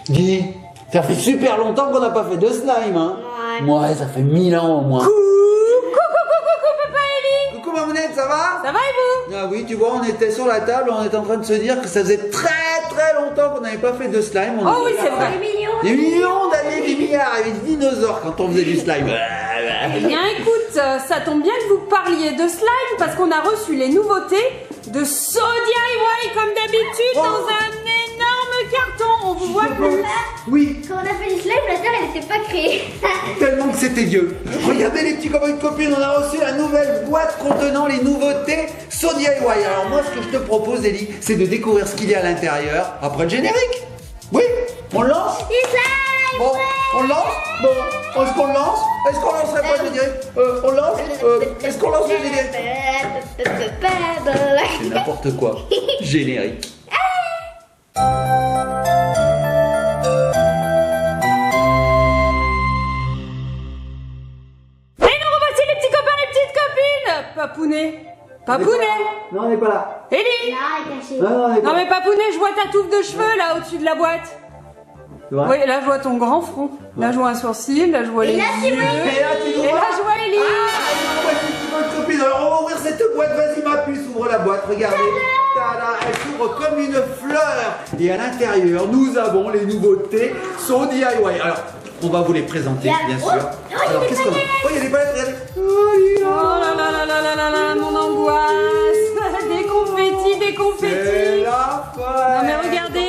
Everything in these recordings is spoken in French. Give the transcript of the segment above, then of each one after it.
Dis, ça fait super longtemps qu'on n'a pas fait de slime, hein. Ouais, ça fait 1000 ans au moins. Coucou Papa Eli. Coucou Mamounette, ça va? Ça va et vous? Ah oui, tu vois, on était sur la table, on était en train de se dire que ça faisait très longtemps qu'on n'avait pas fait de slime. Oh oui, c'est vrai. Des millions d'années, des milliards, il y avait des dinosaures quand on faisait du slime. Eh bien écoute, ça tombe bien que vous parliez de slime parce qu'on a reçu les nouveautés de So DIY comme d'habitude dans un énorme carton. On vous voit plus. Oui, Quand on a fait du slime, la terre elle n'était pas créée. tellement que c'était vieux. Regardez les petits copains et copines, on a reçu la nouvelle boîte contenant les nouveautés So DIY. Alors moi, ce que je te propose, Ellie, c'est de découvrir ce qu'il y a à l'intérieur après le générique. Oui, on lance. Du slime. Bon, on lance. Bon, est-ce qu'on lance? Est-ce qu'on lancerait pas le générique? On lance. Est-ce qu'on lance le générique? C'est n'importe quoi. Générique. Et nous revoici les petits copains, les petites copines. Papounet. Papounet. Non, on n'est pas là. Eli. Là, elle est cachée. Non, on n'est pas Non là. mais Papounet, je vois ta touffe de cheveux là au-dessus de la boîte. Tu vois? Oui, là je vois ton grand front. Là je vois un sourcil, là je vois les là, c'est yeux. moi. Et là, tu nous Et vois? là je vois Eli. Copine, alors on va ouvrir cette boîte, vas-y ma puce, ouvre la boîte, regardez. Tada, elle s'ouvre comme une fleur. Et à l'intérieur, nous avons les nouveautés So DIY. Alors, on va vous les présenter, bien sûr. Alors, qu'est-ce qu'on a? Oh, il y a des palettes, regardez. Oh là là là là là là là, mon angoisse. Des confettis, des C'est confettis. la folle. Non mais regardez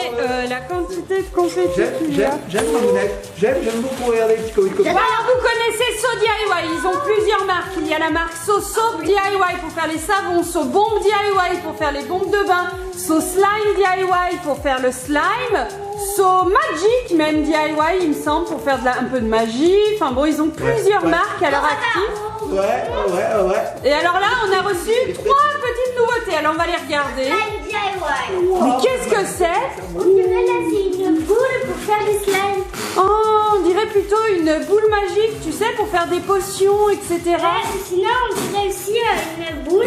la quantité de confettis qu'il y a. J'aime Mamounette. J'aime beaucoup regarder les petits comics comme ça. Bon, alors vous connaissez So DIY, ils ont plusieurs marques. Il y a la marque So Soap DIY pour faire les savons, So Bomb DIY pour faire les bombes de bain, So Slime DIY pour faire le slime, So Magic même DIY il me semble pour faire un peu de magie. Enfin bon, ils ont plusieurs ouais. marques à leur actif. Ouais. Et alors là, on a reçu 3 petites nouveautés. Alors on va les regarder. Slime DIY. Mais qu'est-ce que c'est? On dirait là, c'est une boule pour faire du slime. Oh, on dirait plutôt une boule magique, tu sais, pour faire des potions, etc. Sinon, on dirait aussi une boule.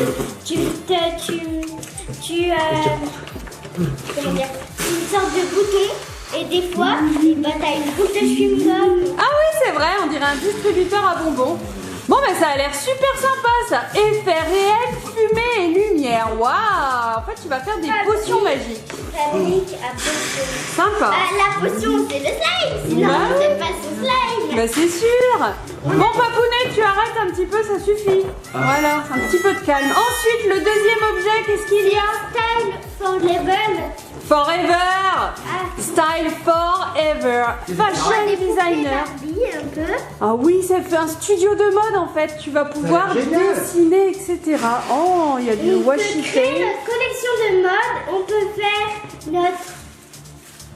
Comment dire, une sorte de bouton. Et des fois, bah, t'as une boule de chewing-gum. Ah oui, c'est vrai, on dirait un distributeur à bonbons. Bon, ben ça a l'air super sympa ça. Effet réel, fumée et lumière. Waouh! En fait, tu vas faire des potions magiques. Fabrique à potion. Sympa. La potion, c'est le slime. Sinon, Bah oui. c'est pas ce slime. Ben c'est sûr. Bon, Papounet, tu arrêtes un petit peu, ça suffit. Voilà, un petit peu de calme. Ensuite, le deuxième objet, qu'est-ce qu'il y a? Style for level. Forever. Style Forever. Fashion designer. Barbie un peu. Ah oui, ça fait un studio de mode en fait. Tu vas pouvoir génial. dessiner, etc. Oh, il y a du On peut washi créer tape. notre collection de mode. On peut faire notre...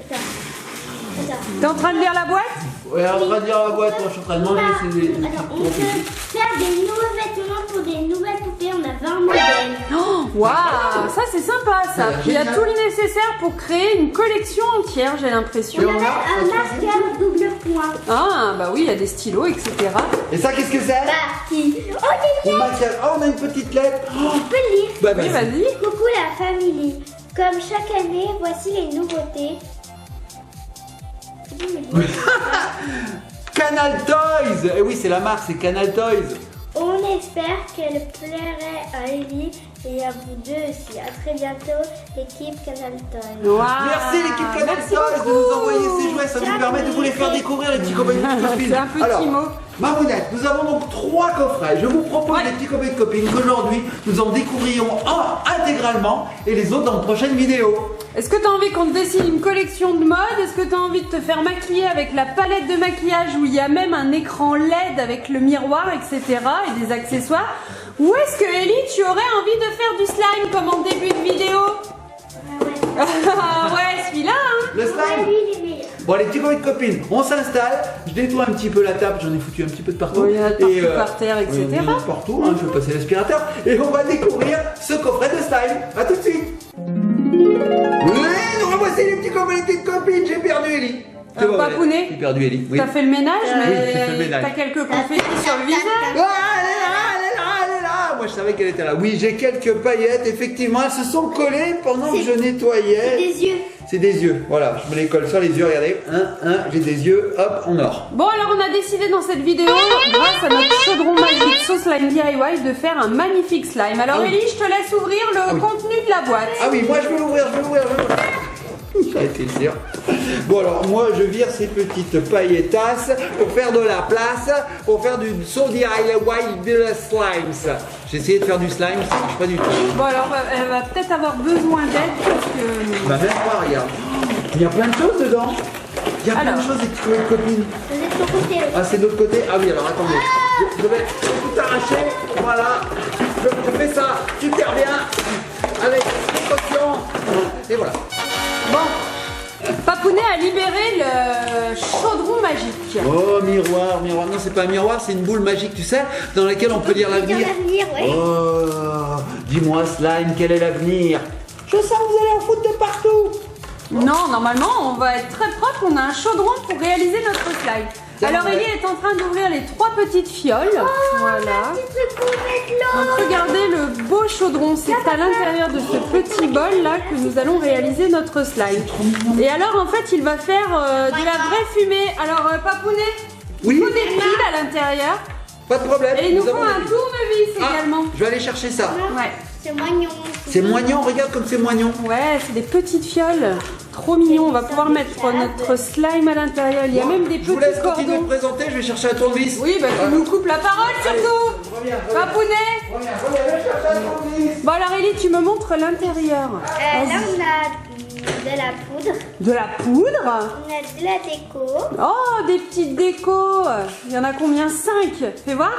Attends. T'es en train de lire la boîte? Ouais, on va dire la boîte, moi je suis en train de manger, c'est des Attends, on peut faire des nouveaux vêtements pour des nouvelles poupées. On a 20 modèles. Oh, waouh, ça c'est sympa ça. Il y a tout le nécessaire pour créer une collection entière, j'ai l'impression. On a un marqueur double point. Ah, bah oui, il y a des stylos, etc. Et ça, qu'est-ce que c'est? Parti. Oh, On maquillage. Oh, on a une petite lettre. on peut lire. Bah, Oui, vas-y. Coucou la famille. Comme chaque année, voici les nouveautés. Canal Toys. Eh oui, c'est la marque, c'est Canal Toys. On espère qu'elle plairait à Ellie et à vous deux aussi. À très bientôt, l'équipe Canal Toys. Waouh. Merci l'équipe Canal Merci Toys de beaucoup. nous envoyer ces jouets, ça nous permet de vous les faire découvrir les petits copains et petites copines. C'est un petit Alors, mot. Mamounette, nous avons donc 3 coffrets. Je vous propose Ouais. les petits copains et copines qu'aujourd'hui nous en découvrions un intégralement et les autres dans de prochaines vidéos. Est-ce que tu as envie qu'on te dessine une collection de mode? Est-ce que tu as envie de te faire maquiller avec la palette de maquillage où il y a même un écran LED avec le miroir, etc. et des accessoires? Ou est-ce que Ellie, tu aurais envie de faire du slime comme en début de vidéo? Ah ouais, celui-là, hein? Le slime. Lui, il est meilleur. Bon, les petits copains et copines, on s'installe. Je nettoie un petit peu la table, j'en ai foutu un petit peu de partout. Oui, il y en a de partout par terre, etc. Oui, il y en a de partout, hein, je vais passer l'aspirateur. Et on va découvrir ce coffret de slime. A tout de suite. Oui, nous revoici les petits copains et les petites copines. J'ai perdu Ellie. C'est vrai, Papounet, j'ai perdu Ellie. Oui. t'as fait le ménage, Oui, j'ai fait le mais ménage. t'as quelques confettis sur le visage. Ah, elle est là, elle est là, elle est là. moi je savais qu'elle était là. Oui, j'ai quelques paillettes, effectivement, elles se sont collées pendant que je nettoyais. Des yeux. C'est des yeux, voilà, je me les colle sur les yeux, regardez. J'ai des yeux, hop, en or. Bon, alors on a décidé dans cette vidéo, grâce à notre chaudron magique Sauce Slime DIY, de faire un magnifique slime. Alors Ah oui. Ellie, je te laisse ouvrir le contenu de la boîte. Ah oui, moi je vais l'ouvrir, Ça a été dur. Bon alors moi je vire ces petites pailletasses pour faire de la place, pour faire du So DIY de la slimes. J'ai essayé de faire du slime, ça marche pas du tout. Bon, alors elle va peut-être avoir besoin d'aide parce que... Bah même pas, regarde. Il y a plein de choses dedans. Il y a plein de Alors. choses, les copines. Vous êtes de ton côté. Ah c'est de l'autre côté. Ah oui alors attendez. Je vais tout arracher. Voilà. Je fais ça super bien. Avec précaution. Et voilà. Bon, Papounet a libéré le chaudron magique. Oh miroir, miroir. Non c'est pas un miroir, c'est une boule magique, tu sais, dans laquelle on peut lire l'avenir. L'avenir, ouais. Oh, dis-moi slime, quel est l'avenir? Je sens que vous allez en foutre de partout. Non, normalement, on va être très propre. On a un chaudron pour réaliser notre slime. C'est Alors, vrai. Ellie est en train d'ouvrir les 3 petites fioles. Voilà. Petit truc pour mettre l'eau. Donc, regardez le beau chaudron. C'est à l'intérieur de ce petit bol là que nous allons réaliser notre slime. Et alors, en fait, il va faire de la vraie fumée. Alors, Papounet, Oui. il faut des piles à l'intérieur. Pas de problème. Et il nous avons faut un des- tournevis Ah, également. je vais aller chercher ça. Ouais. C'est moignon. C'est moignon, regarde comme c'est moignon. Ouais, c'est des petites fioles. Trop mignon. On va pouvoir mettre notre slime à l'intérieur. Il y a même des Je vous laisse petits continuer de cordons. présenter, je vais chercher un tournevis. Oui, bah tu nous coupes la parole surtout. Reviens, Papounet. reviens, je vais chercher un tournevis. Bon alors Ellie, tu me montres l'intérieur. Là, on a de la poudre. De la poudre. On a de la déco. Oh, des petites décos. Il y en a combien? 5. Fais voir.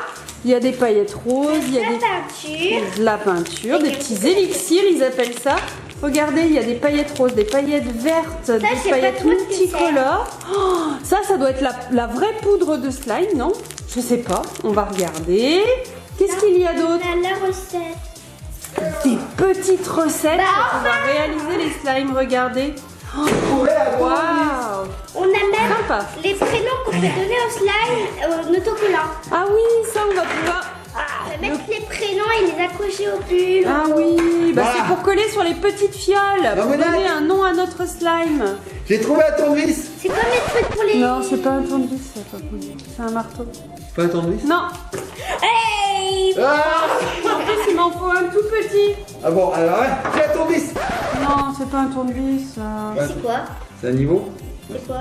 Il y a des paillettes roses, il y a La des... peinture. de la peinture, des petits élixirs, ils appellent ça. Regardez, il y a des paillettes roses, des paillettes vertes, je des sais paillettes pas trop ce que multicolores. Oh, ça doit être la vraie poudre de slime, non? Je sais pas. On va regarder. Qu'est-ce qu'il y a d'autre? On a la recette. Des petites recettes Bah, pour pouvoir réaliser les slimes. Regardez. Oh, waouh! On a même Sympa. les prénoms qu'on peut donner au slime en autocollant. Ah oui, ça on va pouvoir. On peut mettre les prénoms et les accrocher au pull. Ah oui, bah Voilà. c'est pour coller sur les petites fioles, pour voilà. donner un nom à notre slime. J'ai trouvé un tournevis. C'est comme les trucs pour les... Non, c'est pas un tournevis, ça, Papounet. C'est un marteau. Pas un tournevis? Non, Hey. Ah, en plus il m'en faut un tout petit. ah bon, alors ouais, j'ai un tournevis. Non, c'est pas un tournevis. ça. C'est quoi? C'est un niveau? C'est quoi?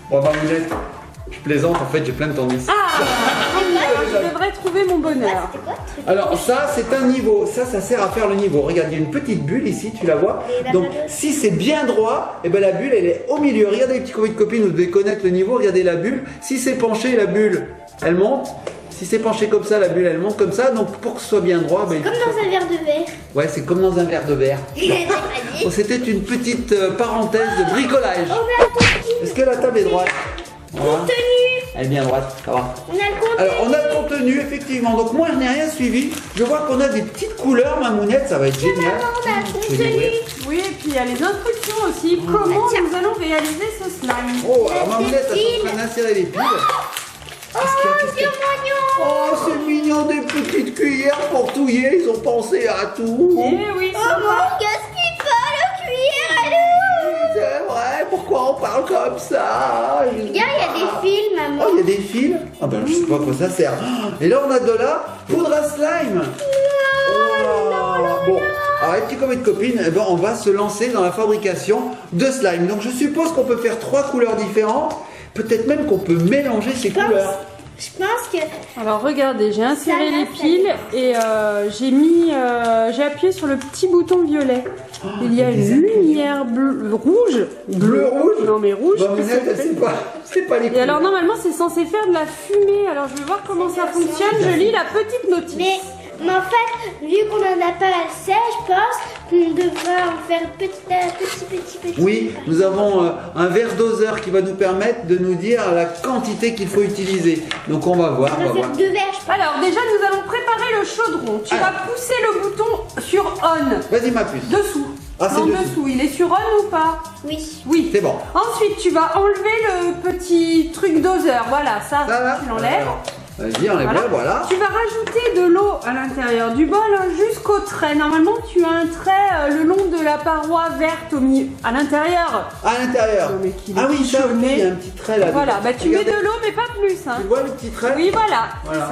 Bon, bah, Mounette, je plaisante, en fait, j'ai plein de tournevis. Ah, je devrais trouver mon bonheur. C'est quoi ce truc? Alors ça c'est un niveau, ça sert à faire le niveau. Regarde, il y a une petite bulle ici, tu la vois. Et la Donc patate. si c'est bien droit, et ben la bulle elle est au milieu. Regardez les petits copains de copines, vous devez connaître le niveau, regardez la bulle. Si c'est penché, la bulle elle monte. Si c'est penché comme ça, la bulle elle monte comme ça. Donc pour que ce soit bien droit, ben, il Comme faut- dans un verre de verre. ouais c'est comme dans un verre de verre. J'ai pas dit. Bon, c'était une petite parenthèse de bricolage. On a le contenu. Est-ce que la table est droite? Voilà. Contenu. Elle est bien droite, ça va. On a le contenu. Alors on a le contenu effectivement, donc moi je n'ai rien suivi. Je vois qu'on a des petites couleurs, ma mounette, ça va être génial. Maman, on a le Je vais l'ouvrir. contenu. Oui, et puis il y a les instructions aussi. Comment nous allons réaliser ce slime? Oh, alors ma mounette, elle est en train d'insérer les piles. Oh, c'est mignon. Oh, c'est mignon, des petites cuillères pour touiller, ils ont pensé à tout. Eh oui, Oh, ça va. qu'est-ce qu'il fait, le cuillère, elle est où? C'est vrai, pourquoi on parle comme ça? Regarde, il y a des fils, maman. Oh, il y a des fils. Ah ben je sais pas à quoi ça sert. Et là on a de la poudre à slime. Bon, alors les petits copains de copines, eh ben, on va se lancer dans la fabrication de slime. Donc je suppose qu'on peut faire 3 couleurs différentes. Peut-être même qu'on peut mélanger ces couleurs. Je pense que... Alors regardez, j'ai inséré Ça les va, ça piles et j'ai appuyé sur le petit bouton violet. Il y a des une lumière rouge. Bleu, rouge. Non mais rouge. Ma qui mounette, s'est elle fait. sait pas. C'est pas les Et couleurs. alors normalement c'est censé faire de la fumée. Alors je vais voir comment ça fonctionne. Je lis la petite notice. Mais en fait, vu qu'on en a pas assez, je pense qu'on devra en faire petit. Oui, nous avons un verre doseur qui va nous permettre de nous dire la quantité qu'il faut utiliser. Donc on va voir, On on va va voir. faire 2 verres, je pense. Alors déjà nous allons préparer le chaudron. Tu vas pousser le bouton sur on. Vas-y ma puce. Dessous. Ah, c'est non, dessous. Il est sur on ou pas? Oui. Oui. C'est bon. Ensuite, tu vas enlever le petit truc doseur. Voilà, ça Ça va tu l'enlèves. Alors, Vas-y, enlève-le, voilà. Tu vas rajouter de l'eau à l'intérieur du bol hein, jusqu'au trait. Normalement, tu as un trait le long de la paroi verte au milieu, à l'intérieur. À l'intérieur. Non, mais qu'il est Ah oui, ça, pichonné. il y a un petit trait là. Voilà, bah tu mets Regardez. de l'eau, mais pas plus. Hein. Tu vois le petit trait? Oui, voilà, Voilà.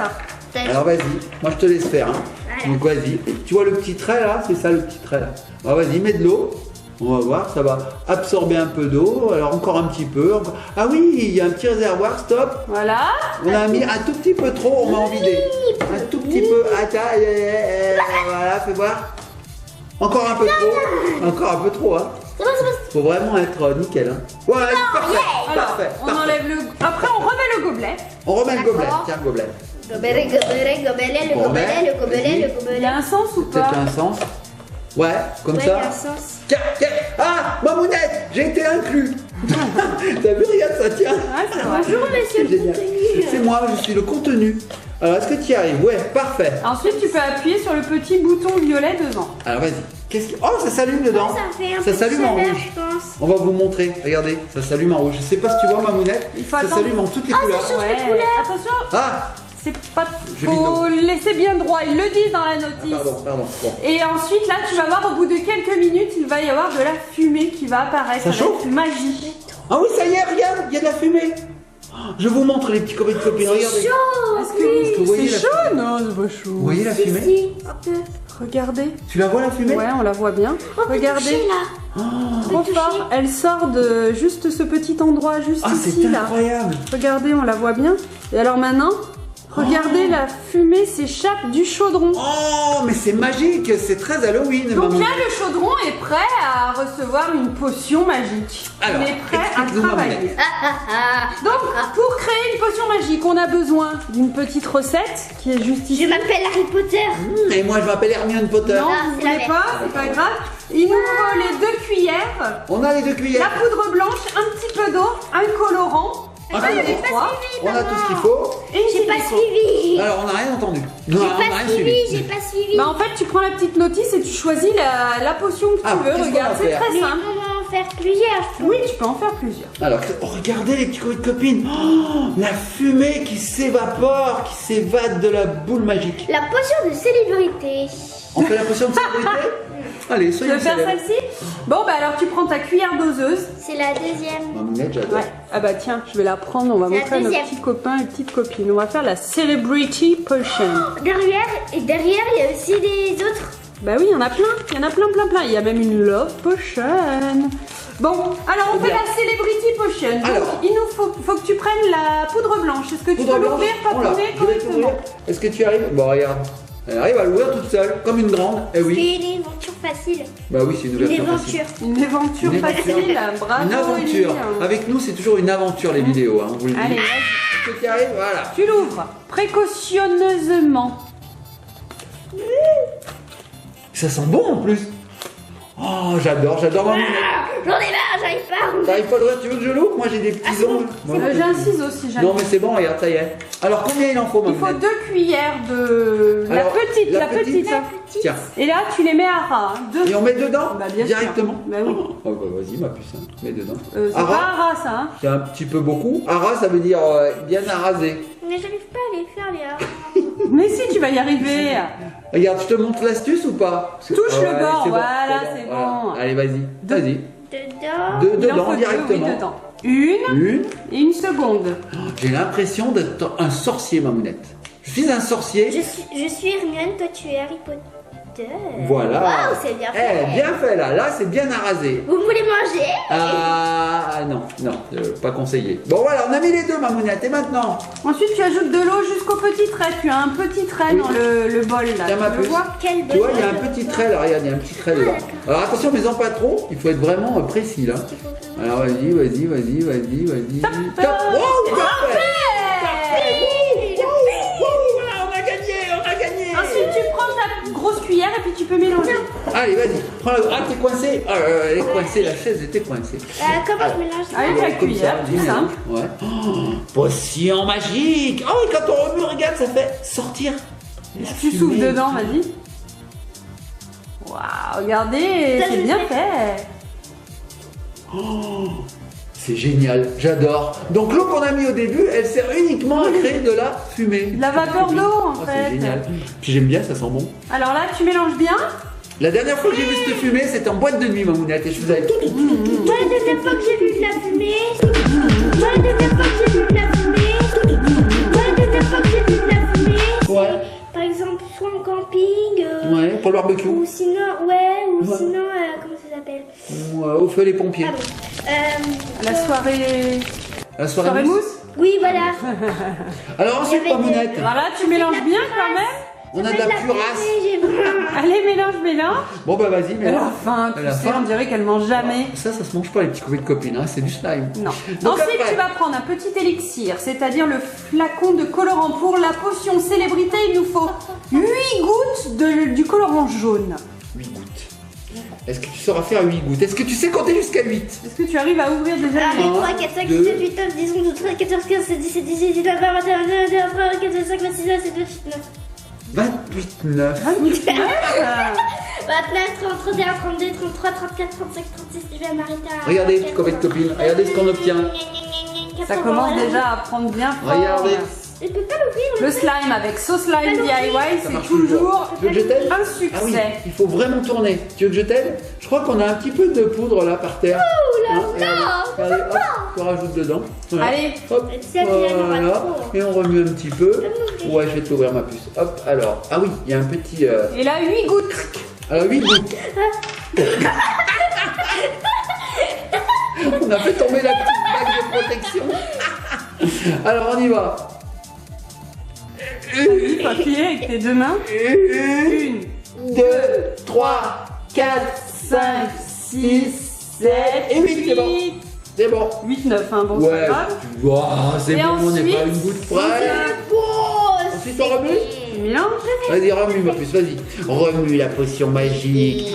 c'est ça. Alors vas-y, moi je te laisse faire. Hein. Voilà. Donc vas-y. Tu vois le petit trait là? C'est ça le petit trait là. Alors vas-y, mets de l'eau. On va voir, ça va absorber un peu d'eau. Alors encore un petit peu. Ah oui, il y a un petit réservoir, stop. Voilà. On a mis un tout petit peu trop, on va en vider. Un tout petit peu. Attends, voilà, fais voir. Encore un peu trop. Encore un peu trop, hein. Faut vraiment être nickel, hein. Voilà, parfait. Alors, Parfait. on Parfait. enlève le... Après, on remet le gobelet. On remet le gobelet. D'accord. Tiens, le gobelet. Gobelet, gobelet, gobelet, le gobelet, le gobelet, le Il gobelet. a un sens ou Peut-être pas? un sens. Ouais, comme Ouais, ça. il y a un sens. Tiens, tiens. Ah, Mamounette, j'ai été inclus. T'as vu, regarde ça, tiens. Ouais, c'est vrai. Bonjour, monsieur le Génial. contenu. C'est moi, je suis le contenu. Alors, est-ce que tu y arrives? Ouais, parfait. Ensuite, tu peux appuyer sur le petit bouton violet devant. Alors, vas-y. Qu'est-ce que... Oh, ça s'allume dedans. Ça fait un Ça peu s'allume en chaleur, rouge. je pense. On va vous montrer. Regardez, ça s'allume en rouge. Je sais pas si tu vois, Mamounette. Il faut Ça attendre. s'allume en toutes les couleurs. change de couleur. Attention, Ah, c'est pas... Je Faut laisser bien droit, ils le disent dans la notice. pardon. Bon. Et ensuite, là, tu vas voir, au bout de quelques minutes, il va y avoir de la fumée qui va apparaître. Ça va chauffe être magique. Ah oui, ça y est, regarde, il y a de la fumée. Oh, je vous montre les petits copains de copines. Regardez. Chaud. Est-ce que vous voyez c'est la chaud? Non, c'est pas chaud. Vous voyez la fumée? Si, un peu. Regardez. Tu la vois la fumée? Ouais, on la voit bien. On peut Regardez. toucher, là. Trop fort. Elle sort de juste ce petit endroit, juste Ah, ici, c'est là. incroyable. Regardez, on la voit bien. Et alors maintenant, regardez, la fumée s'échappe du chaudron. Oh, mais c'est magique, c'est très Halloween, Donc maman. là, le chaudron est prêt à recevoir une potion magique. Alors, il est prêt à explique-nous, travailler. Mamounette. Donc, pour créer une potion magique, on a besoin d'une petite recette qui est juste ici. Je m'appelle Harry Potter. Et moi, je m'appelle Hermione Potter. Non, Ah, vous c'est la voulez même. pas, c'est pas grave. Il nous faut les 2 cuillères, On a les 2 la cuillères. poudre blanche, un petit peu d'eau, un colorant, Un un colorant. défroid On a tout ce qu'il faut. et une J'ai pas silicone. suivi. Alors, on n'a rien entendu. Non, on n'a J'ai pas rien suivi, suivi. j'ai pas suivi. Bah en fait, tu prends la petite notice et tu choisis la potion que tu Ah, veux. qu'est-ce qu'on Regarde, va c'est faire très Mais simple. on va en faire plusieurs. Oui, tu peux en faire plusieurs. Alors, oh, regardez les petits copains de copines. Oh, la fumée qui s'évapore, qui s'évade de la boule magique. La potion de célébrité. On fait la potion de célébrité? Allez, Tu soyons veux faire célèbres. celle-ci? Bon, bah alors tu prends ta cuillère doseuse. C'est la deuxième. Mamounette, j'adore. Ouais. Ah bah tiens, je vais la prendre. On va La montrer à nos deuxième. petits copains et petites copines. On va faire la Celebrity Potion. Derrière, il y a aussi des autres. Bah oui, il y en a plein. Il y en a plein. Il y a même une Love Potion. Bon, alors on Très fait bien. la Celebrity Potion. Donc, Alors. il nous faut que tu prennes la poudre blanche. Est-ce que tu Poudre peux blanche. l'ouvrir, Oh là, papounet je vais correctement? t'ouvrir. Est-ce que tu arrives? Bon, regarde. Elle arrive à l'ouvrir toute seule, comme une grande. Eh oui. C'est une aventure facile. Bah oui, c'est une Une ouverture facile. aventure. Une aventure Une facile. Bravo, Une aventure. Élie. Avec nous, c'est toujours une aventure, les vidéos. Hein, on vous le dit. Allez, vas-y. Est-ce que tu arrives? Voilà. Tu l'ouvres précautionneusement. Ça sent bon en plus. Oh, j'adore Mamounette. J'en ai marre, j'arrive pas. T'arrives pas à l'ouvrir? Tu veux que je l'ouvre? Moi, j'ai des petits ongles. Moi, J'ai un ciseau si jamais. Non, mais c'est bon, regarde, ça y est. Alors, combien il en faut, Il faut Mamounette? 2 cuillères de... Alors, la petite. hein. Tiens. Et là, tu les mets à ras. Hein. Et on met dedans? Bah, bien directement? sûr. Bah oui. Oh, bah vas-y, ma puce, hein. Mets dedans. C'est pas Ara, à ras, ça. Hein. c'est un petit peu beaucoup. Ara, ça veut dire bien arasé. Mais j'arrive pas à les faire, les Mais si, tu vas y arriver. Regarde, je te montre l'astuce ou pas? Touche le bord, c'est voilà, c'est bon. Allez, vas-y. Vas-y. Dedans. Deux Il en faut dedans, 2, directement. oui, dedans. Une Une. et une seconde. J'ai l'impression d'être un sorcier, Mamounette. Je suis un sorcier. Je suis Hermione, toi tu es Harry Potter. Voilà. Waouh, c'est bien fait. Bien fait, là. Là, c'est bien arasé. Vous voulez manger? Ah non, pas conseillé. Bon voilà, on a mis les deux, Mamounette. Et maintenant? Ensuite, tu ajoutes de l'eau jusqu'au petit trait. Tu as un petit trait Oui. dans le bol, là. Tiens, ma Tu le puce. vois? Quel Tu vois, il y a un petit trait là, regarde, il y a un petit trait dedans. Alors attention, mais en pas trop, il faut être vraiment précis là. Alors vas-y. Top. Top. Oh, C'est parfait. parfait. Voilà, on a gagné. Ensuite, tu prends ta grosse cuillère et puis tu peux mélanger. Allez, vas-y, prends la... Ah, t'es coincé. Elle est coincée, la chaise était coincée. Comment je mélange ça? Avec la Comme cuillère, ça, tout dis-moi. simple. Ouais. Oh, potion magique. Oh, et quand on remue, regarde, ça fait sortir. la Tu fumée. souffles dedans, vas-y. Waouh, regardez, Ça, c'est je bien sais. fait. C'est génial, j'adore. Donc l'eau qu'on a mis au début, elle sert uniquement à créer de la fumée. De la vapeur d'eau en Ah, fait. c'est génial. Puis j'aime bien, ça sent bon. Alors là, tu mélanges bien. La dernière fois que j'ai vu cette fumée, c'était en boîte de nuit, Mamounette, et je faisais tout. Moi, la dernière fois que j'ai vu de la fumée. Moi, la dernière fois que j'ai vu de la fumée. Moi, la dernière fois que j'ai vu de la fumée. Ouais. Par exemple, soit en camping. Ouais, pour le barbecue. Ou sinon, Ouais. sinon, comment ça s'appelle? Ouais, au feu les pompiers. Pardon. La soirée. La soirée Soirée mousse. mousse. Oui, voilà. Alors ensuite, Il y avait Mamounette, Voilà, tu mélanges bien quand même. on a de la purasse. J'ai vu. Allez, mélange. Bon bah vas-y, mais Elle a faim, Elle tu a sais, faim. on dirait qu'elle mange jamais. Ça se mange pas les petits copains de copines, hein, c'est du slime. Non. Donc Ensuite, après- tu vas prendre un petit élixir, c'est-à-dire le flacon de colorant pour la potion célébrité. Il nous faut 8 gouttes du colorant jaune. 8 gouttes. Est-ce que tu sauras faire 8 gouttes? Est-ce que tu sais compter jusqu'à 8? Est-ce que tu arrives à ouvrir déjà Ah, les 3, 4, 5, 6, 7, 8, 9, 10, 11, 12, 13, 14, 15, 16, 17, 18, 19, 20, 21, 22, 23, 24, 25, 26, 27, 28, 29. 28, 9. 29, 30, 31, 32, 33, 34, 35, 36, je vais m'arrêter à... Regardez, petits copains de copines, regardez ce qu'on obtient. Ça commence déjà à prendre bien fort. Regardez. Je peux pas l'ouvrir. Le slime avec sauce lime DIY, Ça c'est marche toujours Tu veux que je t'aide? un Ah oui, succès. il faut vraiment tourner. Tu veux que je t'aide? Je crois qu'on a un petit peu de poudre là par terre. Hein, regardez, hop, on rajoute dedans. Voilà. Allez. Hop, Ça, il y en aura voilà. trop. Et on remue un petit peu. m'ouvrir. Ouais, je vais t'ouvrir ma puce. Hop, alors. Ah oui, il y a un petit. Et là, 8 gouttes. Alors 8 gouttes. On a fait tomber la petite bague de protection. Alors on y va. Tu peux appuyer avec tes deux mains. 1, 2, 3, 4, 5, 6, 7 et 8, c'est bon. C'est bon. 8, 9, hein, bon, c'est Ouais, pas grave. wow, c'est Et bon, on n'est pas ensuite, une goutte près. Ensuite, on remue. Tu mélanges. Vas-y, remue ma puce, vas-y. Remue la potion magique.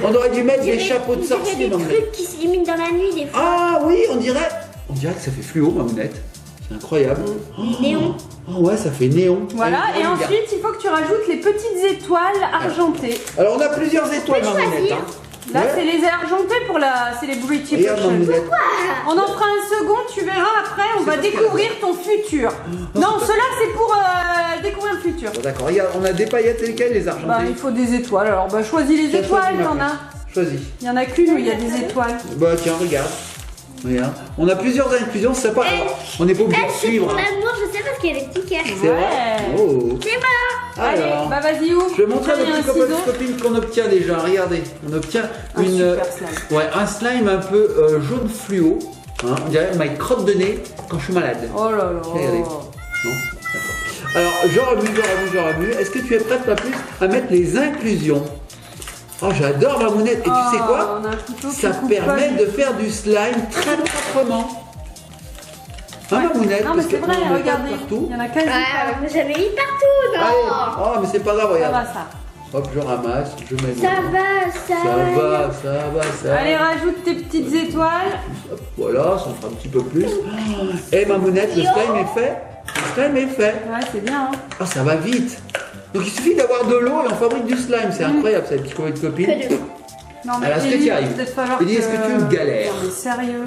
On aurait dû mettre des chapeaux de Il y sorcier a des dans le trucs qui s'illuminent dans la nuit, des fois. Ah oui, on dirait que ça fait fluo, Mamounette. C'est incroyable. Néon. Oh ouais, ça fait néon. Voilà, Allez, et regarde. ensuite, il faut que tu rajoutes les petites étoiles argentées. Alors, on a plusieurs étoiles, Tu peux Mamounette. choisir. Là, Ouais. c'est les argentés pour la Celebrity Regarde, Potion. Mamounette. On en fera un second, tu verras après, on va pas découvrir ton futur. Non, cela c'est pour découvrir le futur. Bon, d'accord, regarde, on a des paillettes lesquelles, les Bah, argentées. il faut des étoiles, alors bah choisis les Tiens, étoiles, choisis, ma t'en as. puce. Choisis. Il y en a qu'une où il y a des étoiles. Bah tiens, regarde. Regarde. On a plusieurs inclusions, c'est pas. Alors, on n'est pas obligé de C'est suivre. pour hein. l'amour, je sais parce qu'il y a des petits cœurs. C'est vrai. Ouais. Oh. C'est bon. Allez, Alors, bah vas-y, ouvre. je vais montrer à nos Prenez petits un copains ciseau. et copines qu'on obtient déjà. Regardez, on obtient Un une, super slime. ouais, un slime un peu jaune fluo. Hein, on dirait ma crotte de nez quand je suis malade. Oh là là. Regardez. Non. D'accord. Alors, je remue. Est-ce que tu es prête, ma puce, à mettre les inclusions? Oh, j'adore ma mounette. Et tu sais quoi? On a un couteau qui Ça coupe permet pas. de faire du slime très proprement. Hein, ma mounette? Non, mais Parce c'est que vrai, on en met pas regardez. partout. Il y en a quasi pas. Ah, mais j'avais mis partout, non. Allez. Oh, mais c'est pas grave, Ça regarde. va, ça. Hop, je ramasse, je mets. Ça va, ça Ça va. Allez, rajoute tes petites étoiles. Hop, voilà, ça en fera un petit peu plus. Et ma mounette, le slime est fait. Le slime est fait. Ouais, c'est bien, hein. Ah, ça va vite. Donc il suffit d'avoir de l'eau et on fabrique du slime. C'est incroyable, ça, les petits copains de copines. Que de Non, Alors, est-ce que Ellie, tu y il va arrives peut-être falloir Ellie, est-ce que tu es une galère Non, mais sérieux.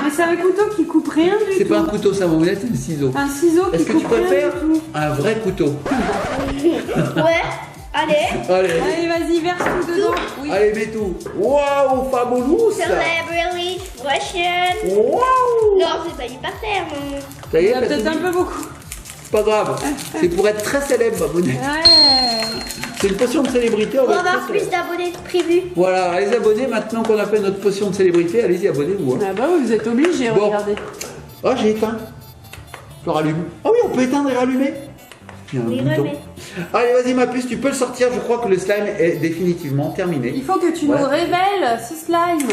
Mais c'est un couteau qui coupe rien du C'est tout. pas un couteau, ça, ma mounette, c'est un ciseau. Un ciseau qui Est-ce que tu coupe rien préfères du tout. un vrai couteau? Ouais, allez. Allez, Allez, vas-y, verse tout dedans. Oui. allez, mets tout. Waouh, fabulous. Celebrity Russian. Waouh. Non, j'ai pas mis par terre, non. Ça y Il est, y a t'as peut-être tout un mis. peu beaucoup. C'est pas grave. C'est pour être très célèbre, ma mounette. Ouais. C'est une potion de célébrité. On Pour va être avoir très plus célèbre. d'abonnés prévus. Voilà, les abonnés, maintenant qu'on a fait notre potion de célébrité, allez-y, abonnez-vous. hein. Ah bah oui, vous êtes obligés, Bon. regardez. Oh, j'ai éteint. Je rallume. Ah oui, on peut éteindre et rallumer. Il y a un Oui, bouton. remets. Allez, vas-y, ma puce, tu peux le sortir. Je crois que le slime est définitivement terminé. Il faut que tu Voilà. nous révèles ce slime.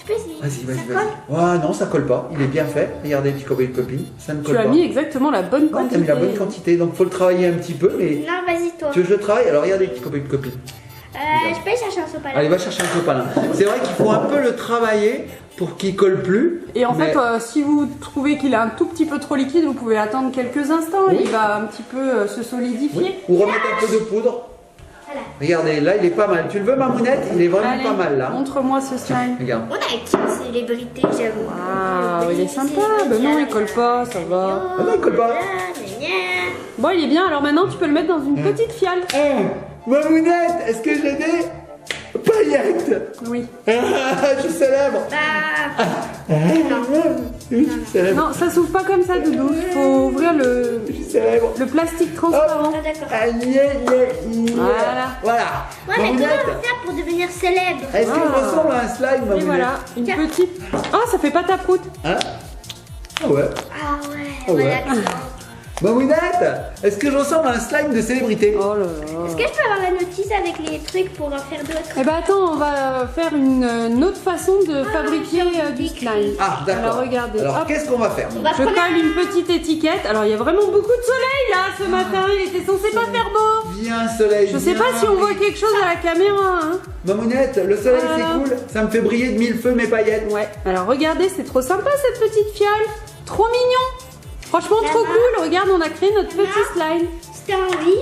Je peux essayer. Vas-y, Ça vas-y. colle Ah non, ça colle pas. Il est bien fait. Regardez, petit copain et copine. Ça ne colle Tu as pas. mis exactement la bonne Ouais, quantité. t'as mis la bonne quantité. Donc, faut le travailler un petit peu. Mais Non, vas-y, toi. tu veux que je le travaille? Alors, regardez, petit copain et copine. Je peux chercher un sopalin. Allez, va chercher un sopalin. C'est vrai qu'il faut un peu le travailler pour qu'il colle plus. Et en mais- fait, si vous trouvez qu'il est un tout petit peu trop liquide, vous pouvez attendre quelques instants. Oui. Il va un petit peu se solidifier. Oui. Ou remettre un peu de poudre. Voilà. Regardez, là il est pas mal. Tu le veux, Mamounette? Il est vraiment Allez, pas mal là. montre-moi ce slime. Regarde. On a une célébrité, j'avoue. Ah, il est sympa. Ben non, il colle pas, ça va. Ah non, il colle pas. Bon, il est bien. Alors maintenant, tu peux le mettre dans une petite fiole. Oh, Mamounette, est-ce que j'ai des paillettes? Oui. Ah, je suis célèbre. Je suis célèbre. Non, ça s'ouvre pas comme ça, Doudou. Il faut ouvrir le Je suis célèbre. plastique transparent. Ah, d'accord. Ah, Voilà. Voilà. Ouais, mais comment Mamounette, on va faire pour devenir célèbre? est-ce qu'il Ah. ressemble à un slime, Et Mamounette? voilà, une petite. Ah, ça fait pas ta proute. Hein? Ah ouais. Ah ouais, Ah ouais. voilà. Mamounette, est-ce que je ressemble à un slime de célébrité? Oh là Est-ce là. que je peux avoir la notice avec les trucs pour en faire d'autres? Eh ben attends, on va faire une autre façon de fabriquer du slime. Ah, d'accord. Alors regardez. Alors, hop. qu'est-ce qu'on va faire? On va Je prendre colle une petite étiquette. Alors il y a vraiment beaucoup de soleil là ce matin. Il était censé pas faire beau. Viens, soleil. Je sais viens. pas si on voit quelque chose à la caméra. Hein. Mamounette, le soleil Voilà. c'est cool. Ça me fait briller de mille feux mes paillettes. Ouais. Alors regardez, c'est trop sympa cette petite fiole. Trop mignon. Franchement trop cool. Regarde, on a créé notre petit slime. C'était envie,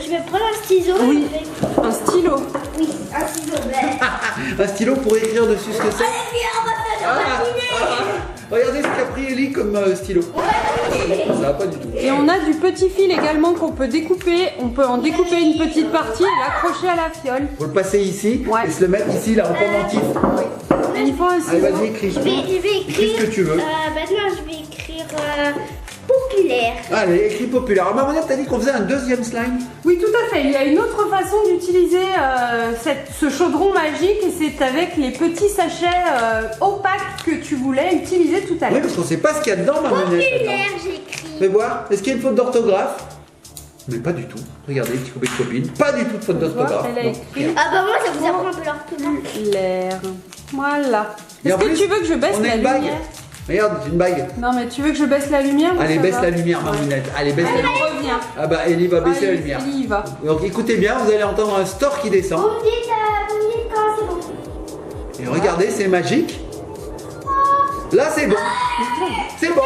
je vais prendre un ciseau. Oui. et on va- Un stylo. Oui, un ciseau vert. Un stylo pour écrire dessus ce que c'est. Allez, viens, on va faire le Regardez ce qu'a pris Ellie comme stylo. Ça va pas du tout. Et on a du petit fil également qu'on peut découper. On peut en découper une petite partie et l'accrocher à la fiole. Faut le passer ici Ouais. et se le mettre ici là en pendentif. Et il faut un Allez, ciseau. vas-y, écris. Je vais écrire. Qu'est-ce que tu veux? Maintenant, je vais écrire populaire. Allez, écris populaire. Alors, Mamounette, t'as dit qu'on faisait un deuxième slime? Oui, tout à fait. Il y a une autre façon d'utiliser ce chaudron magique et c'est avec les petits sachets opaques que tu voulais utiliser tout à Oui, l'heure. parce qu'on sait pas ce qu'il y a dedans, Mamounette. Populaire, j'écris. Fais voir. Est-ce qu'il y a une faute d'orthographe? Mais pas du tout. Regardez, petit copain de copine. Pas du tout de faute Tu vois, d'orthographe. elle a Non. écrit Ah bah moi, ça vous apprend un peu l'orthographe. l'air. Voilà. Et Est-ce en que plus, tu veux que je baisse on a la une bague. lumière? Regarde, c'est une bague. Non, mais tu veux que je baisse la lumière ou Allez, ça baisse va? la lumière, Mamounette. Allez, baisse Allez, la lumière. on revient. Ah bah, Ellie va baisser la Allez, lumière. Ellie y va. Donc écoutez bien, vous allez entendre un store qui descend. Vous me dites quand c'est bon. Et regardez, c'est magique. Là, c'est bon. C'est bon.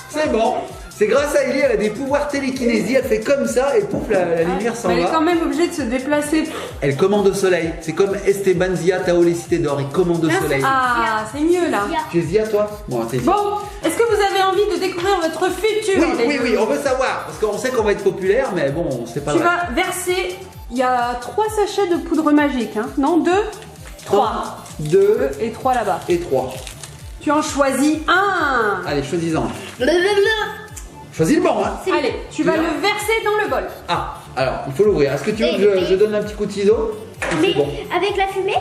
C'est bon. C'est grâce à Ellie, elle a des pouvoirs télékinésie. Elle fait comme ça et pouf, la lumière s'en Mais elle est va. quand même obligée de se déplacer. Elle commande au soleil. C'est comme Esteban Zia, Tao les cités d'or. Il commande au soleil. Ah, c'est mieux là. Tu es Zia, toi? Bon, t'es Zia. Bon, est-ce que vous avez envie de découvrir votre futur Oui, les oui, deux oui, on veut savoir. Parce qu'on sait qu'on va être populaire, mais bon, c'est pas Tu vrai. vas verser, il y a 3 sachets de poudre magique, hein. Non, 2, 3. 2 Et 3 là-bas. et 3. Tu en choisis un. Allez, choisis-en. Blablabla. Choisis le bon, hein. Allez, tu vas Bien. le verser dans le bol. Ah, alors, il faut l'ouvrir. Est-ce que tu veux que je donne un petit coup de ciseau? Mais C'est bon. avec la fumée?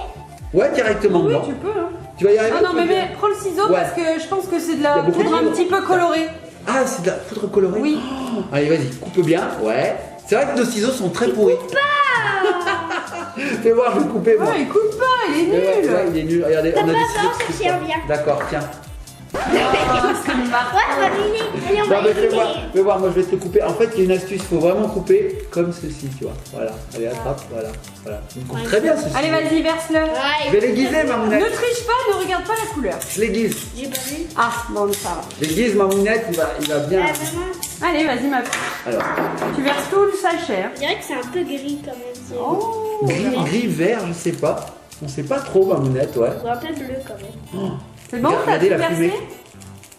Ouais, directement Oui, dedans. tu peux. Hein. Tu vas y arriver? Non, non, tu mais, veux bien prends le ciseau Ouais. parce que je pense que c'est de Il y a la beaucoup de poudre un poudre. petit peu colorée. Ah, c'est de la poudre colorée? Oui. Oh, allez, vas-y, coupe bien. Ouais. C'est vrai que nos ciseaux sont très pourris. Fais voir, je vais le couper, moi. Ouais, il coupe pas, il est Ouais, nul. ouais, il est nul. Regardez, T'as on a pas des peur, ciseaux qui chercher coupent un pas. bien. D'accord, tiens. Ah, ça me marque. Ouais, on va deviner. Allez, on Non, va mais fais voir, deviner. fais voir, moi je vais te le couper. En fait, il y a une astuce, il faut vraiment couper comme ceci, tu vois. Voilà, allez, attrape, voilà. Voilà. Tu me coupes très bien ceci. Allez, vas-y, verse-le. Je vais l'aiguiser, Ne Mamounette. triche pas, ne regarde pas la couleur. Je l'aiguise. J'ai pas vu. Ah, bon, ça va. Je l'aiguise, Mamounette, il va bien. Ah, maman, Allez, vas-y, ma petite. Alors, Tu verses tout le sachet. hein. on dirait que c'est un peu gris quand même. C'est Oh. gris, vert, je sais pas. On sait pas trop, Mamounette, ouais. un peu bleu quand même. C'est bon, t'as Regardez tout la versé? fumée.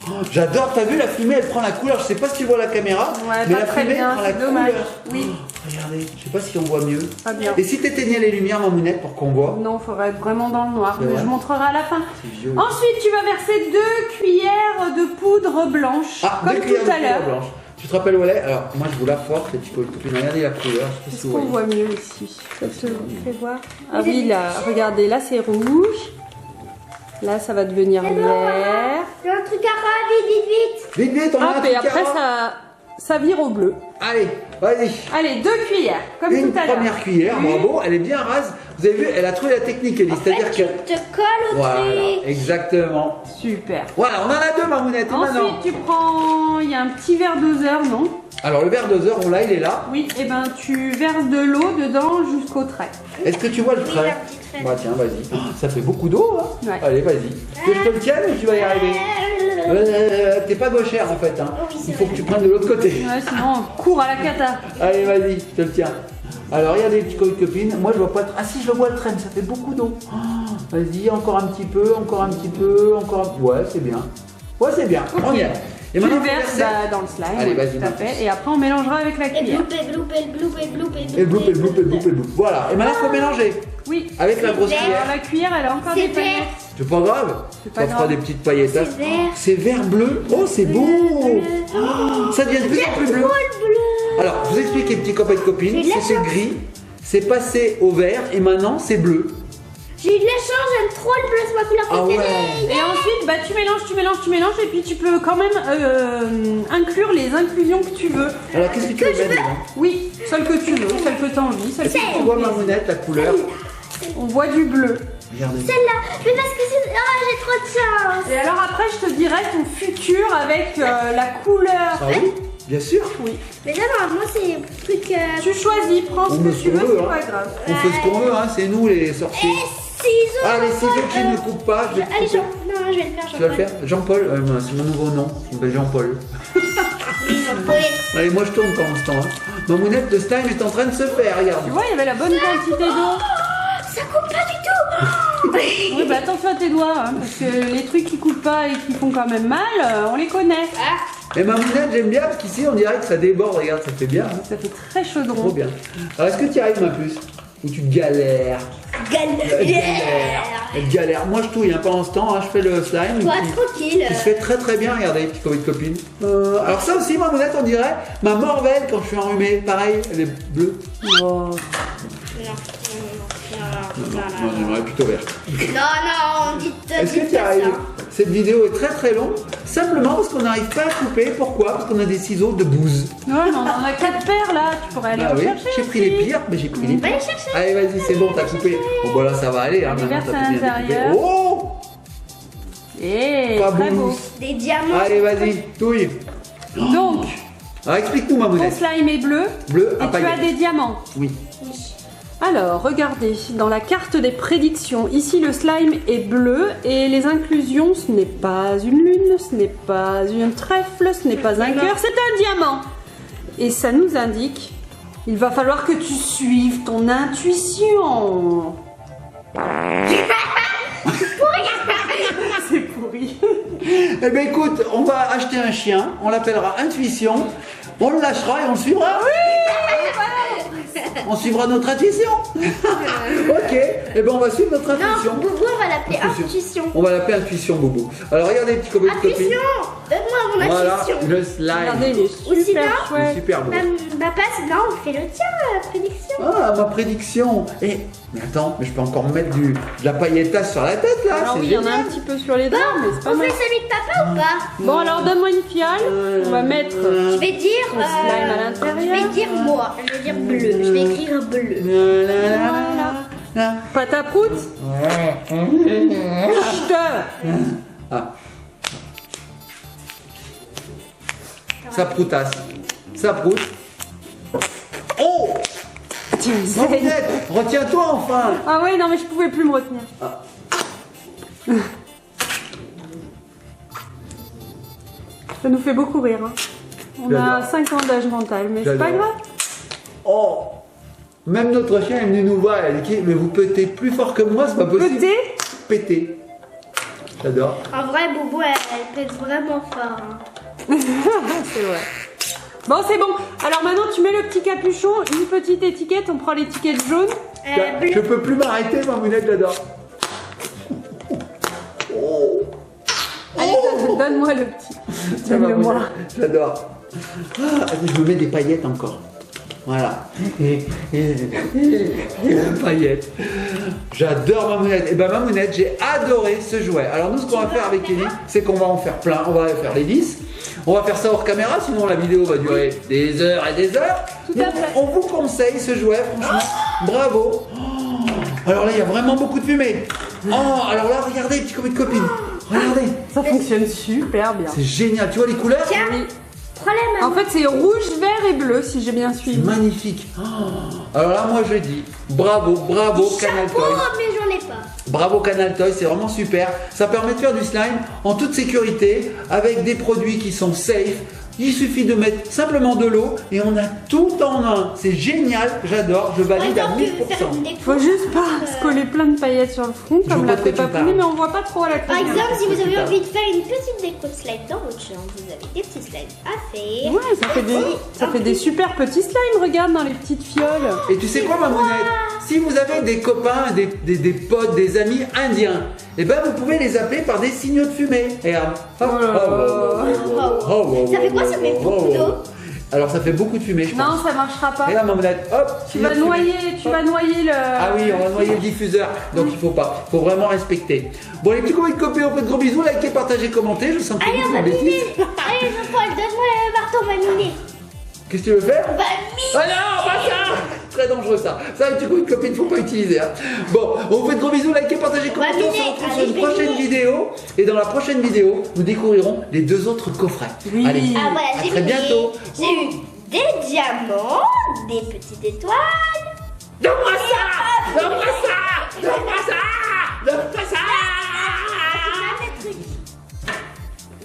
Oh, j'adore, t'as vu la fumée, elle prend la couleur. Je sais pas si tu vois la caméra, Ouais, mais pas la très fumée bien, prend la c'est dommage. couleur. Oui. Oh, regardez, je sais pas si on voit mieux. Pas bien. Et si t'éteignais les lumières, Mamounette, pour qu'on voit? Non, faudrait être vraiment dans le noir, C'est mais vrai. je montrerai à la fin. C'est vieux. Ensuite, tu vas verser 2 cuillères de poudre blanche, Ah, comme deux cuillères tout de à poudre l'heure. blanche. Tu te rappelles où elle est? Alors, moi je vous la force, les petits copines. Regardez la couleur. Je sais pas Est-ce si vous qu'on voyez. voit mieux ici? Je te fais voir. Ah oui, là, regardez, là c'est rouge. Là, ça va devenir vert. J'ai un truc à rare, vite. Vite, vite, on a un Hop, truc et à après, voir. ça vire au bleu. Allez, vas-y. Allez, 2 cuillères, comme Une tout à l'heure. première cuillère, Une. bravo. Elle est bien rase. Vous avez vu, elle a trouvé la technique, Ellie. C'est-à-dire que. Tu te colles au Voilà, truc. exactement. Super. Voilà, on en a deux, Mamounette. Et maintenant. Ensuite, tu prends. Il y a un petit verre doseur, non? Alors, le verre doseur, on l'a, il est là. Oui, et ben tu verses de l'eau dedans jusqu'au trait. Est-ce que tu vois le Oui, trait? la petite trait. Bah, tiens, vas-y. Oh, ça fait beaucoup d'eau, hein. Ouais. Allez, vas-y. Tu veux que je te le tienne ou tu vas y arriver? T'es pas gauchère en fait, hein. Oh oui, c'est Il faut vrai. que tu prennes de l'autre côté. Ouais, sinon, on court à la cata. Allez, vas-y, je te le tiens. Alors regardez les petits copines, moi je vois pas. Ah si, je le vois le traîne, ça fait beaucoup d'eau. Oh, vas-y, encore un petit peu, encore un petit peu, encore un. Ouais, c'est bien. Ouais, c'est bien. Ok. On y est. Et Tu le maintenant, verses dans le slime. Allez, oui, vas-y, tout à fait. Et après, on mélangera avec la Et cuillère. bloop, et bloop, et bloop, et bloop, et et bloup, et bloup, et bloup, et bloup. Voilà. Et maintenant, il faut mélanger Oui. avec la grosse vert. cuillère. Alors, la cuillère, elle a encore C'est des vert. paillettes. C'est pas grave. pas Ça fera grave. des petites paillettes. C'est vert. C'est vert bleu. Oh, c'est beau. Oh, ça devient de plus en plus bleu. Trop le bleu. Alors, je vous explique les petits copains et copines. J'ai de la C'était chance. gris, c'est passé au vert et maintenant c'est bleu. J'ai eu de la chance, j'aime trop le bleu, c'est ma couleur Ah préférée. Et ensuite, bah, tu mélanges, et puis tu peux quand même inclure les inclusions que tu veux. Alors, qu'est-ce que tu veux mettre dedans? Oui, celle que tu veux, celle que tu as envie, celle que Tu vois ma mounette, la couleur? On voit du bleu. Regardez. Celle-là, mais parce que c'est. Ah, j'ai trop de chance. Et alors après, je te dirai ton futur avec la couleur. Ah oui, bien sûr. Oui. Mais là, normalement, c'est le truc. Tu choisis, prends ce On met que ce tu qu'on veux, veut, c'est hein. pas grave. On fait ce qu'on veut, hein. C'est nous les sorciers. Ciseaux. Ah, les ciseaux qui ne coupent pas, je vais te Allez, couper. Jean. Non, je vais le faire, Tu vas le faire? Jean-Paul, c'est mon nouveau nom. Je m'appelle Jean-Paul. Jean-Paul. Allez, moi je tourne pendant ce temps. Hein. Ma mounette de slime est en train de se faire, regarde. Tu vois, il y avait la bonne quantité d'eau. Ça coupe pas du tout. Oui, bah attention à tes doigts, hein, parce que les trucs qui coupent pas et qui font quand même mal, on les connaît. Ah, Et ma mounette, j'aime bien parce qu'ici on dirait que ça déborde, regarde, ça fait bien. Hein. Ça fait très Trop chaudron. bien. Alors est-ce que tu y arrives ma puce? Ou tu galères? Elle galère. Moi je touille hein, pendant ce temps, hein, je fais le slime. toi, qui- tranquille. qui se fait très très bien, regardez, petit copain de copine. Alors ça aussi, ma mounette, on dirait ma morvelle quand je suis enrhumé. Pareil, elle est bleue. Oh. Moi j'aimerais plutôt vert. Non, dites Est-ce que dites tu y pas arrives? ça. Cette vidéo est très très longue, simplement parce qu'on n'arrive pas à couper. Pourquoi? Parce qu'on a des ciseaux de bouse. Non, mais on en a 4 paires là, tu pourrais aller Ah en oui, chercher. j'ai pris les pires, mais j'ai pris les Va pires. les chercher. Allez, vas-y, c'est bon, t'as coupé. Bon, bah là, ça va aller. Hein, Les maintenant, verses t'as à bien découpé. l'intérieur. Oh! Et Pas très beau. beau. Des diamants. Allez, vas-y, touille. Donc, Alors, explique-nous, ma ton mounette. slime est bleu Bleu à et tu as paillettes. des diamants. Oui. Alors, regardez, dans la carte des prédictions, ici le slime est bleu et les inclusions, ce n'est pas une lune, ce n'est pas un trèfle, ce n'est pas un cœur, c'est un diamant. Et ça nous indique, il va falloir que tu suives ton intuition. C'est pourri. Eh ben écoute, on va acheter un chien, on l'appellera Intuition, on le lâchera et on le suivra. On suivra notre intuition. Ok, eh ben on va suivre notre intuition. Non, Boubou, on va l'appeler Intuition. On va l'appeler Intuition, Boubou. Alors regardez, petit copain de copine. Intuition. Donne-moi mon Voilà, intuition. le slime. Regardez, il est Ou sinon, super Il est chouette. super beau. Papa, non, on fait le tien, la prédiction. Ah, ma prédiction. Eh, mais attends, mais je peux encore me mettre de la paillettasse sur la tête là. Alors c'est oui, il y en a génial. un petit peu sur les doigts, mais c'est pas On mal. fait celui de papa ou pas? Bon, alors donne-moi une fiole. On va mettre Je vais dire. ton slime à Je l'intérieur. vais dire moi. Je vais dire bleu. Je vais écrire bleu. Voilà. Pâte à prout. Ah. Ça proutasse. Ça proute. Oh! Tiens, Marinette, retiens-toi enfin! Ah ouais, non mais je pouvais plus me retenir. Ça nous fait beaucoup rire. Hein. On a J'adore. 5 ans d'âge mental, mais c'est pas J'adore. grave. Oh! Même notre chien est venu nous voir, elle dit mais vous pétez plus fort que moi, c'est pas possible. Côté, Péter. J'adore. En vrai, Boubou, elle pète vraiment fort. Hein. c'est vrai. Bon, c'est bon. Alors maintenant, tu mets le petit capuchon, une petite étiquette. On prend l'étiquette jaune. Bleu. Je peux plus m'arrêter, ma mounette, j'adore. Oh! Allez, donne-moi le petit. Ça va, Donne-le-moi. mounette, j'adore. Ah, attends, je me mets des paillettes encore. Voilà. Et paillettes. J'adore ma mounette. Et ben ma mounette, j'ai adoré ce jouet. Alors nous, ce qu'on va faire avec Kelly, c'est qu'on va en faire plein. On va faire les 10. On va faire ça hors caméra, sinon la vidéo va durer des heures et des heures. Tout à Mais fait. on vous conseille ce jouet, franchement. Bravo. Oh, alors là, il y a vraiment beaucoup de fumée. Oh, alors là, regardez, petit copain de copine. Regardez. Ça fonctionne super bien. C'est génial. Tu vois les couleurs? Tiens, Oui. prends-la main. En fait, c'est rouge, vert et bleu, si j'ai bien C'est suivi. magnifique. Oh, alors là, moi, je dis bravo, bravo, Canal Chapeau, Toys. mais j'en ai pas. Bravo Canal Toys, c'est vraiment super. Ça permet de faire du slime en toute sécurité avec des produits qui sont safe, Il suffit de mettre simplement de l'eau et on a tout en un. C'est génial, j'adore, je valide à 1000%. Faut juste pas se coller plein de paillettes sur le front Je comme vois l'a de fait quoi tu Papouni, parles. mais on voit pas trop à la Par télé. exemple, si vous avez Super. envie de faire une petite déco de slime dans votre chambre, vous avez des petits slimes à faire. Ouais, ça fait des super petits slimes, regarde, dans les petites fioles. Et tu sais quoi, Mamounette? Si vous avez des copains, des potes, des amis indiens, eh ben vous pouvez les appeler par des signaux de fumée. Et Ça fait quoi? Ça fait beaucoup d'eau. Alors ça fait beaucoup de fumée, je pense. Non, ça marchera pas. Et là, Mamounette, hop, Tu signaux vas de fumée. noyer le... Ah oui, on va noyer le diffuseur, donc il faut pas, faut vraiment respecter. Bon, les petits copains de copains, on fait de gros bisous, likez, partagez, commentez, je sens que Allez, vous on va faites des miner. bêtises. Allez, Jean-Paul, donne-moi le marteau, on va miner. Qu'est-ce que tu veux faire? On va miner. Ah non, pas ça! Très dangereux ça. Ça, les petits copains de copines, il faut pas utiliser. Hein. Bon, on vous fait de gros bisous, likez, partagez, On va commentez, on se miner. retrouve sur Allez, une je vais prochaine miner. vidéo. Et dans la prochaine vidéo, nous découvrirons les 2 autres coffrets. Oui. Allez, Ah voilà, à j'ai très miné. bientôt. J'ai eu des diamants, des petites étoiles. Donne-moi ça! Donne-moi ça! Donne-moi ça! Donne-moi ça!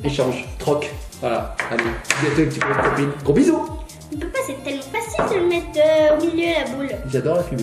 Échange, troc. Voilà, allez, bientôt les petits copains de copines. Gros bisous! On peut pas, c'est tellement facile de le mettre au milieu la boule. J'adore la fumée.